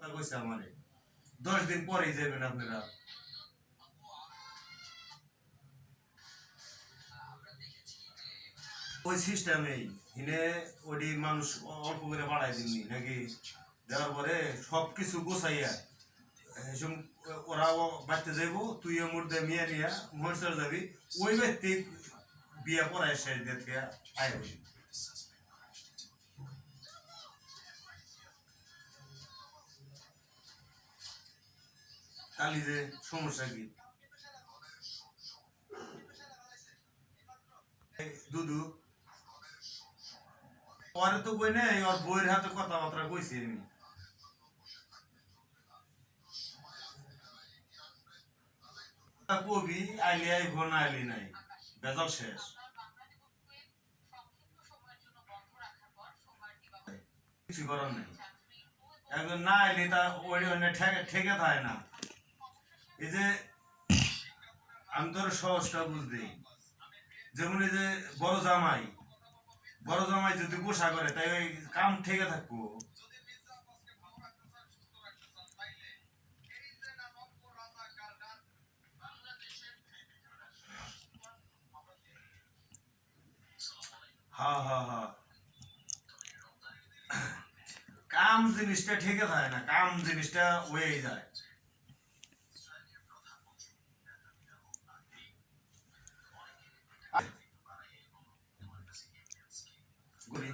কইছে আমারে 10 দিন পরেই যাবেন আপনারা। ওই সিস্টেমেই হিনে ওডি মানুষ অল্প করে বাড়াই দিননি নাকি দেওয়ার পরে সব কিছু গোছাইয়া এসব ওরা বাড়তে যাইব তুই মোর দে মিয়া নিয়া মহসর যাবি ওই ব্যক্তি বিয়া পড়ায় শেষ দিয়ে আয় কালি যে সমস্যা কি দুদু পরে তো বই নেই ওর বইয়ের হাতে কথাবার্তা কইছি আমি কবি আইলি আইব না আইলি নাই বেজাল শেষ কিছু করার নেই একজন না আইলি তা ওই ঠেকে থাকে না এই যে আমি তোর সহজটা বুঝলি যেমন এই যে বড় জামাই যদি গোসা করে তাই ওই কাম ঠেকে থাকবো হ্যাঁ হ্যাঁ হ্যাঁ কাম জিনিসটা ঠেকে থাকে না কাম জিনিসটা হয়েই যায় করি